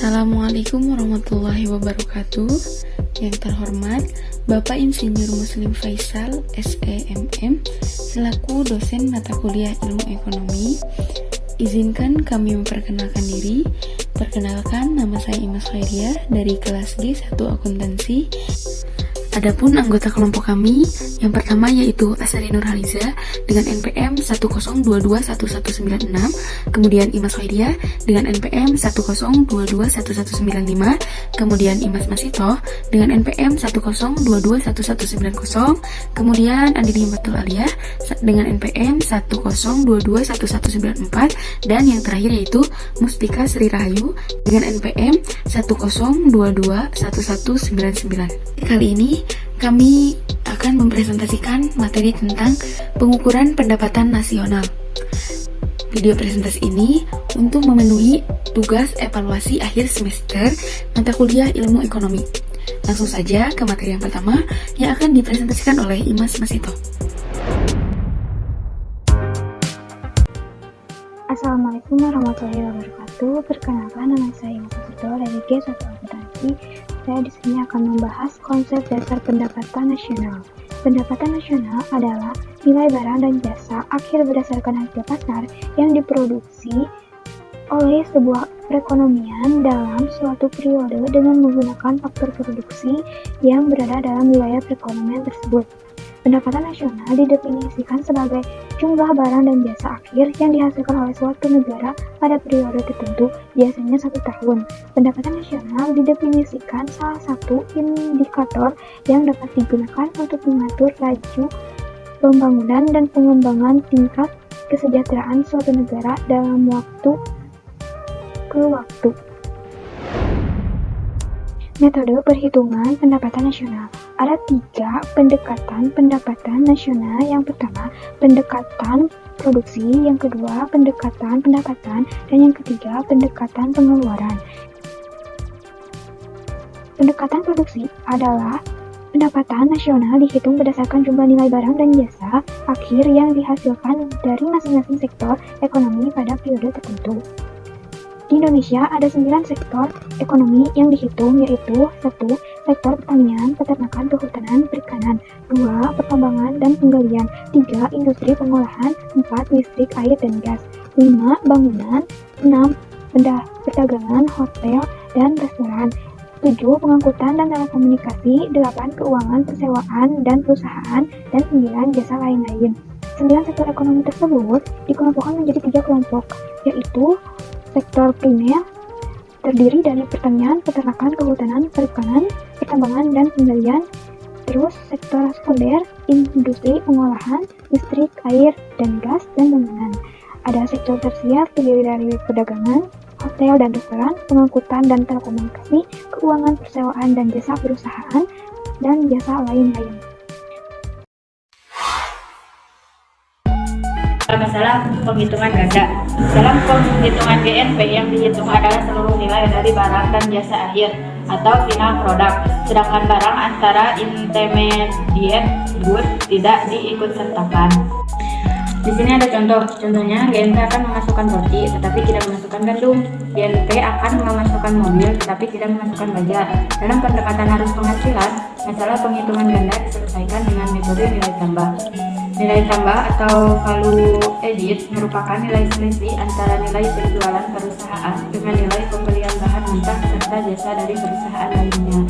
Assalamualaikum warahmatullahi wabarakatuh. Yang terhormat Bapak Insinyur Muslim Faisal SEMM selaku dosen mata kuliah Ilmu Ekonomi, izinkan kami memperkenalkan diri. Perkenalkan, nama saya Imas Khairiah dari kelas G1 Akuntansi. Adapun anggota kelompok kami, yang pertama yaitu Asari Nurhaliza dengan NPM 102211196, kemudian Imas Khairiah dengan NPM 102211195, kemudian Imas Masito dengan NPM 102211190, kemudian Andini Himatul Aliyah dengan NPM 102211194, dan yang terakhir yaitu Mustika Sri Rahayu dengan NPM 102211199. Kali ini kami akan mempresentasikan materi tentang pengukuran pendapatan nasional. Video presentasi ini untuk memenuhi tugas evaluasi akhir semester mata kuliah Ilmu Ekonomi. Langsung saja ke materi yang pertama yang akan dipresentasikan oleh Imas Masito. Assalamualaikum warahmatullahi wabarakatuh. Perkenalkan, nama saya Imas Masito dari G1 Akuntansi. Saya di sini akan membahas konsep dasar pendapatan nasional. Pendapatan nasional adalah nilai barang dan jasa akhir berdasarkan harga pasar yang diproduksi oleh sebuah perekonomian dalam suatu periode dengan menggunakan faktor produksi yang berada dalam wilayah perekonomian tersebut. Pendapatan nasional didefinisikan sebagai jumlah barang dan jasa akhir yang dihasilkan oleh suatu negara pada periode tertentu, biasanya 1 tahun. Pendapatan nasional didefinisikan salah satu indikator yang dapat digunakan untuk mengatur laju pembangunan dan pengembangan tingkat kesejahteraan suatu negara dalam waktu ke waktu. Metode perhitungan pendapatan nasional. Ada 3 pendekatan pendapatan nasional. Yang pertama, pendekatan produksi, yang kedua, pendekatan pendapatan, dan yang ketiga, pendekatan pengeluaran. Pendekatan produksi adalah pendapatan nasional dihitung berdasarkan jumlah nilai barang dan jasa akhir yang dihasilkan dari masing-masing sektor ekonomi pada periode tertentu. Di Indonesia ada 9 sektor ekonomi yang dihitung, yaitu 1. Sektor pertanian, peternakan, kehutanan, perikanan, 2. Pertambangan dan penggalian, 3. Industri pengolahan, 4. Listrik, air, dan gas, 5. Bangunan, 6. Perdagangan, hotel, dan restoran, 7. Pengangkutan dan telekomunikasi, 8. Keuangan, persewaan, dan perusahaan, dan 9. Jasa lain-lain. 9 sektor ekonomi tersebut dikelompokkan menjadi 3 kelompok, yaitu sektor primer terdiri dari pertanian, peternakan, kehutanan, perikanan, pertambangan, dan penggalian. Terus sektor sekunder, industri pengolahan, listrik, air, dan gas, dan bangunan. Ada sektor tersier terdiri dari perdagangan, hotel dan restoran, pengangkutan dan telekomunikasi, keuangan, persewaan, dan jasa perusahaan, dan jasa lain-lain. Masalah penghitungan ganda. Dalam penghitungan GNP yang dihitung adalah seluruh nilai dari barang dan jasa akhir atau final product, sedangkan barang antara intermediate good tidak diikutsertakan. Di sini ada contohnya GNP akan memasukkan roti tetapi tidak memasukkan gandum. GNP akan memasukkan mobil tetapi tidak memasukkan baja. Dalam pendekatan arus penghasilan, masalah penghitungan ganda diselesaikan dengan metode nilai tambah. Nilai tambah atau value added merupakan nilai selisih antara nilai penjualan perusahaan dengan nilai pembelian bahan mentah serta jasa dari perusahaan lainnya.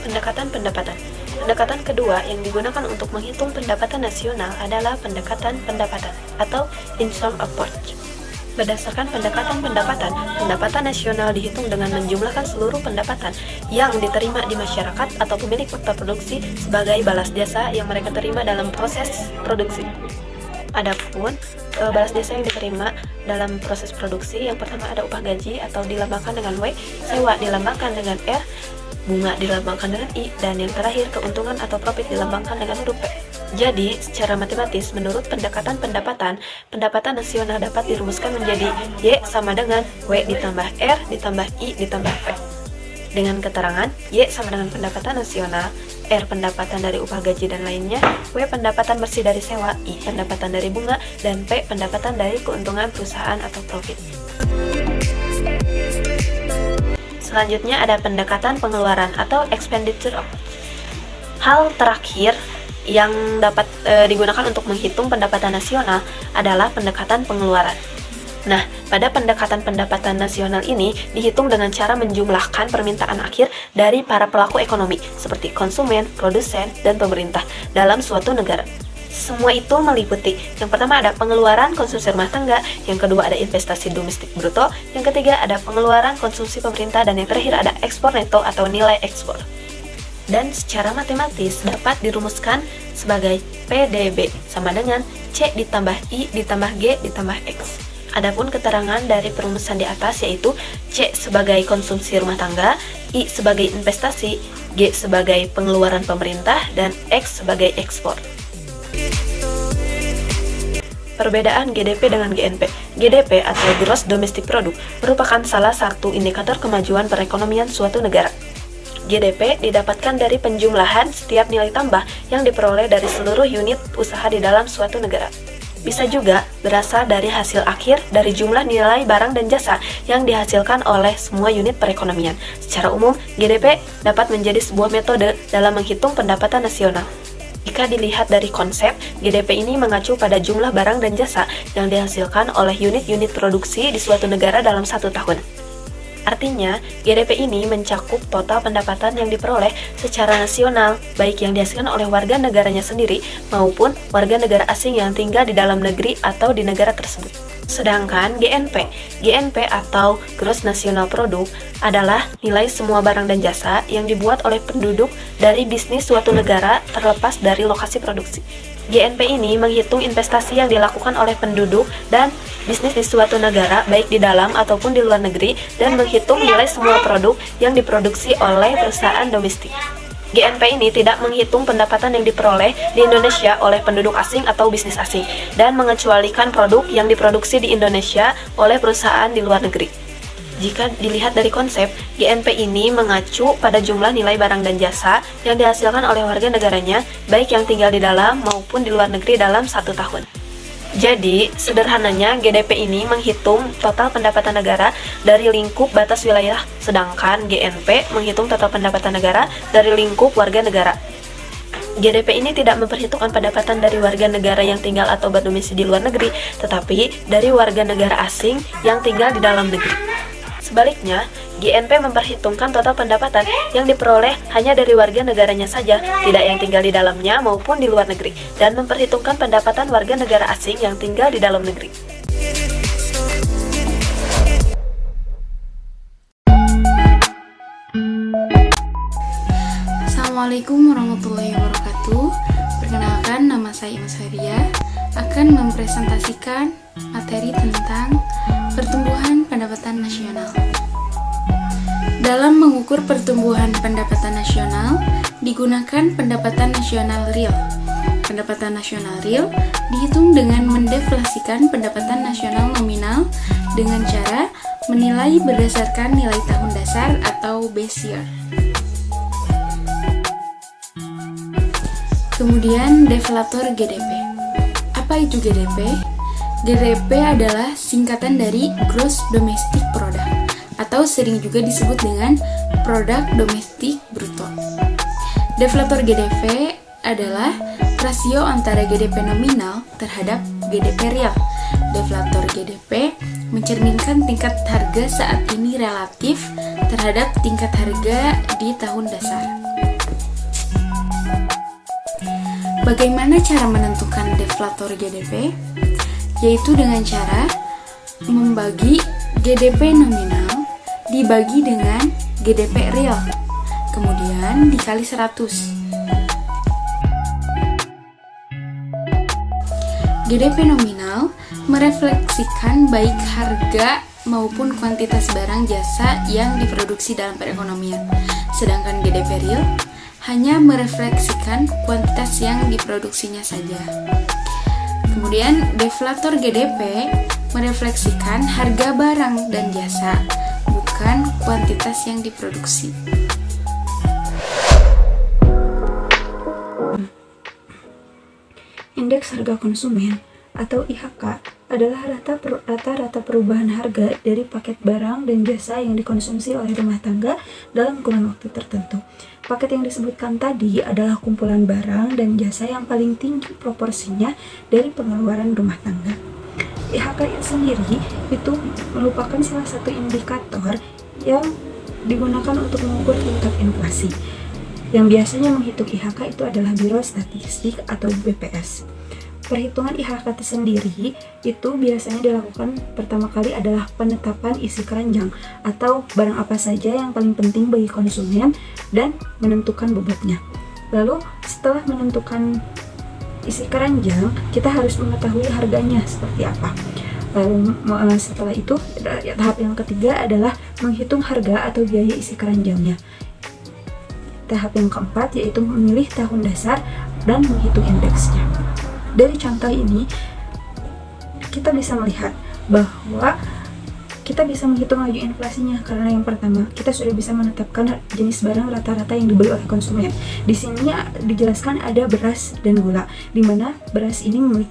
Pendekatan pendapatan. Pendekatan kedua yang digunakan untuk menghitung pendapatan nasional adalah pendekatan pendapatan atau in-sum approach. Berdasarkan pendekatan pendapatan, pendapatan nasional dihitung dengan menjumlahkan seluruh pendapatan yang diterima di masyarakat atau pemilik faktor produksi sebagai balas jasa yang mereka terima dalam proses produksi. Adapun balas jasa yang diterima dalam proses produksi, yang pertama ada upah gaji atau dilambangkan dengan W, sewa dilambangkan dengan R, bunga dilambangkan dengan I, dan yang terakhir keuntungan atau profit dilambangkan dengan huruf P. Jadi, secara matematis, menurut pendekatan pendapatan, pendapatan nasional dapat dirumuskan menjadi Y sama dengan W ditambah R ditambah I ditambah P. Dengan keterangan Y sama dengan pendapatan nasional R. Pendapatan dari upah gaji dan lainnya, W. Pendapatan bersih dari sewa, I. Pendapatan dari bunga, dan P. Pendapatan dari keuntungan perusahaan atau profit. Selanjutnya ada pendekatan pengeluaran atau expenditure approach. Hal terakhir yang dapat digunakan untuk menghitung pendapatan nasional adalah pendekatan pengeluaran. Nah, pada pendekatan pendapatan nasional ini dihitung dengan cara menjumlahkan permintaan akhir dari para pelaku ekonomi seperti konsumen, produsen, dan pemerintah dalam suatu negara. Semua itu meliputi, yang pertama ada pengeluaran konsumsi rumah tangga, yang kedua ada investasi domestik bruto, yang ketiga ada pengeluaran konsumsi pemerintah, dan yang terakhir ada ekspor neto atau nilai ekspor. Dan secara matematis dapat dirumuskan sebagai PDB sama dengan C ditambah I ditambah G ditambah X. Adapun keterangan dari perumusan di atas yaitu C sebagai konsumsi rumah tangga, I sebagai investasi, G sebagai pengeluaran pemerintah, dan X sebagai ekspor. Perbedaan GDP dengan GNP. GDP atau Gross Domestic Product merupakan salah satu indikator kemajuan perekonomian suatu negara. GDP didapatkan dari penjumlahan setiap nilai tambah yang diperoleh dari seluruh unit usaha di dalam suatu negara. Bisa juga berasal dari hasil akhir dari jumlah nilai barang dan jasa yang dihasilkan oleh semua unit perekonomian. Secara umum, GDP dapat menjadi sebuah metode dalam menghitung pendapatan nasional. Jika dilihat dari konsep, GDP ini mengacu pada jumlah barang dan jasa yang dihasilkan oleh unit-unit produksi di suatu negara dalam satu tahun. Artinya, GDP ini mencakup total pendapatan yang diperoleh secara nasional, baik yang dihasilkan oleh warga negaranya sendiri maupun warga negara asing yang tinggal di dalam negeri atau di negara tersebut. Sedangkan GNP atau Gross National Product adalah nilai semua barang dan jasa yang dibuat oleh penduduk dari bisnis suatu negara terlepas dari lokasi produksi. GNP ini menghitung investasi yang dilakukan oleh penduduk dan bisnis di suatu negara, baik di dalam ataupun di luar negeri, dan menghitung nilai semua produk yang diproduksi oleh perusahaan domestik. GNP ini tidak menghitung pendapatan yang diperoleh di Indonesia oleh penduduk asing atau bisnis asing, dan mengecualikan produk yang diproduksi di Indonesia oleh perusahaan di luar negeri. Jika dilihat dari konsep, GNP ini mengacu pada jumlah nilai barang dan jasa yang dihasilkan oleh warga negaranya, baik yang tinggal di dalam maupun di luar negeri dalam satu tahun. Jadi, sederhananya GDP ini menghitung total pendapatan negara dari lingkup batas wilayah, sedangkan GNP menghitung total pendapatan negara dari lingkup warga negara. GDP ini tidak memperhitungkan pendapatan dari warga negara yang tinggal atau berdomisili di luar negeri, tetapi dari warga negara asing yang tinggal di dalam negeri. Sebaliknya, GNP memperhitungkan total pendapatan yang diperoleh hanya dari warga negaranya saja, tidak yang tinggal di dalamnya maupun di luar negeri, dan memperhitungkan pendapatan warga negara asing yang tinggal di dalam negeri. Assalamualaikum warahmatullahi wabarakatuh. Perkenalkan, nama saya Imas Faria akan mempresentasikan materi tentang pertumbuhan pendapatan nasional. Dalam mengukur pertumbuhan pendapatan nasional, digunakan pendapatan nasional real. Pendapatan nasional real dihitung dengan mendeflasikan pendapatan nasional nominal dengan cara menilai berdasarkan nilai tahun dasar atau base year. Kemudian deflator GDP. Apa itu GDP? GDP adalah singkatan dari Gross Domestic Product atau sering juga disebut dengan Produk Domestik Bruto. Deflator GDP adalah rasio antara GDP nominal terhadap GDP real. Deflator GDP mencerminkan tingkat harga saat ini relatif terhadap tingkat harga di tahun dasar. Bagaimana cara menentukan deflator GDP? Yaitu dengan cara membagi GDP nominal dibagi dengan GDP real, kemudian dikali 100. GDP nominal merefleksikan baik harga maupun kuantitas barang jasa yang diproduksi dalam perekonomian, sedangkan GDP real hanya merefleksikan kuantitas yang diproduksinya saja. Kemudian, deflator GDP merefleksikan harga barang dan jasa, bukan kuantitas yang diproduksi. Indeks harga konsumen atau IHK adalah rata-rata perubahan harga dari paket barang dan jasa yang dikonsumsi oleh rumah tangga dalam kurun waktu tertentu. Paket yang disebutkan tadi adalah kumpulan barang dan jasa yang paling tinggi proporsinya dari pengeluaran rumah tangga. IHK sendiri itu merupakan salah satu indikator yang digunakan untuk mengukur tingkat inflasi. Yang biasanya menghitung IHK itu adalah Biro Statistik atau BPS. Perhitungan IHK sendiri itu biasanya dilakukan pertama kali adalah penetapan isi keranjang atau barang apa saja yang paling penting bagi konsumen dan menentukan bobotnya. Lalu setelah menentukan isi keranjang, kita harus mengetahui harganya seperti apa. Lalu setelah itu tahap yang ketiga adalah menghitung harga atau biaya isi keranjangnya. Tahap yang keempat yaitu memilih tahun dasar dan menghitung indeksnya. Dari contoh ini, kita bisa melihat bahwa kita bisa menghitung laju inflasinya karena yang pertama, kita sudah bisa menetapkan jenis barang rata-rata yang dibeli oleh konsumen. Di sini dijelaskan ada beras dan gula, di mana beras ini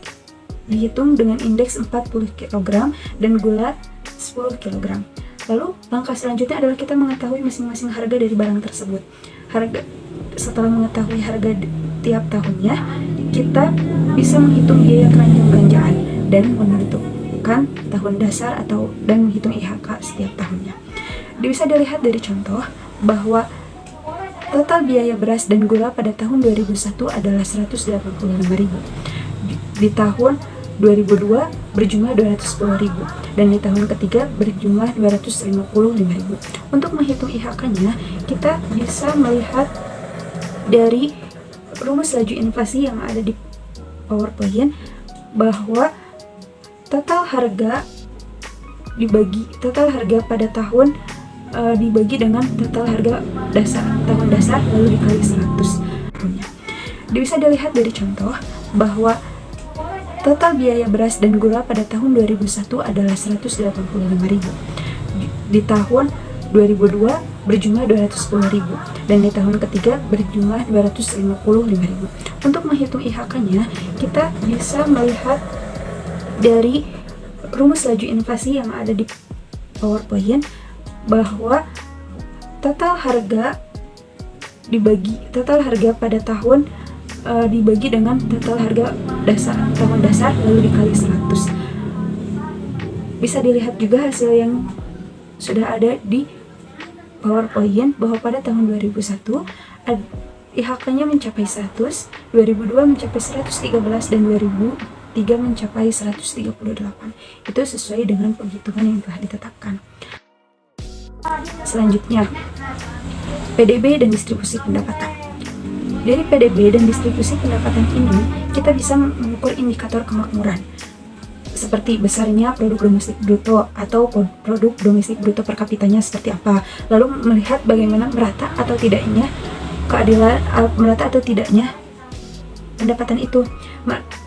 dihitung dengan indeks 40 kg dan gula 10 kg. Lalu langkah selanjutnya adalah kita mengetahui masing-masing harga dari barang tersebut. Setelah mengetahui harga tiap tahunnya, kita bisa menghitung biaya keranjang belanjaan dan menentukan tahun dasar dan menghitung IHK setiap tahunnya. Bisa dilihat dari contoh bahwa total biaya beras dan gula pada tahun 2001 adalah 185.000. Di tahun 2002 berjumlah 210.000 dan di tahun ketiga berjumlah 255.000. Untuk menghitung IHK-nya, kita bisa melihat dari rumus laju inflasi yang ada di PowerPoint bahwa total harga pada tahun dibagi dengan total harga tahun dasar lalu dikali 100. Bisa dilihat dari contoh bahwa total biaya beras dan gula pada tahun 2001 adalah 185.000. Di tahun 2002 berjumlah 210.000 dan di tahun ketiga berjumlah 255.000. Untuk menghitung IHK-nya, kita bisa melihat dari rumus laju inflasi yang ada di PowerPoint bahwa total harga pada tahun dibagi dengan total harga tahun dasar lalu dikali 100. Bisa dilihat juga hasil yang sudah ada di PowerPoint bahwa pada tahun 2001 IHK-nya mencapai 100, 2002 mencapai 113 dan 2003 mencapai 138. Itu sesuai dengan penghitungan yang telah ditetapkan. Selanjutnya, PDB dan distribusi pendapatan. Dari PDB dan distribusi pendapatan ini, kita bisa mengukur indikator kemakmuran, seperti besarnya produk domestik bruto atau produk domestik bruto per kapitanya seperti apa. Lalu melihat bagaimana merata atau tidaknya pendapatan itu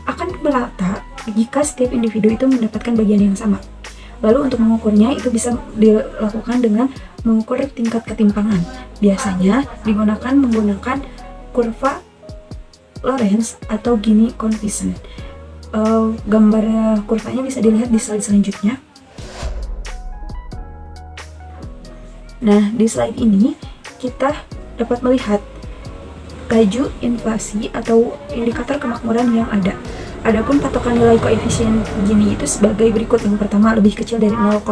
akan merata jika setiap individu itu mendapatkan bagian yang sama. Lalu untuk mengukurnya itu bisa dilakukan dengan mengukur tingkat ketimpangan. Biasanya menggunakan kurva Lorenz atau Gini coefficient. Gambar kurvanya bisa dilihat di slide selanjutnya. Nah, di slide ini kita dapat melihat laju inflasi atau indikator kemakmuran yang ada. Adapun patokan nilai koefisien Gini itu sebagai berikut. Yang pertama, lebih kecil dari 0,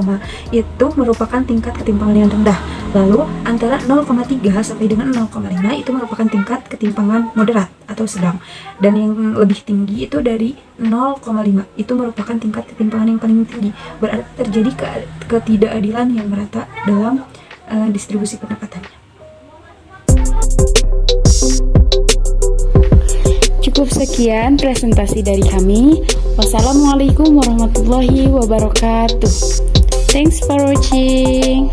itu merupakan tingkat ketimpangan yang rendah. Lalu antara 0,3 sampai dengan 0,5 itu merupakan tingkat ketimpangan moderat atau sedang. Dan yang lebih tinggi itu dari 0,5 itu merupakan tingkat ketimpangan yang paling tinggi. Berarti terjadi ketidakadilan yang merata dalam distribusi pendapatannya. Cukup sekian presentasi dari kami. Wassalamualaikum warahmatullahi wabarakatuh. Thanks for watching.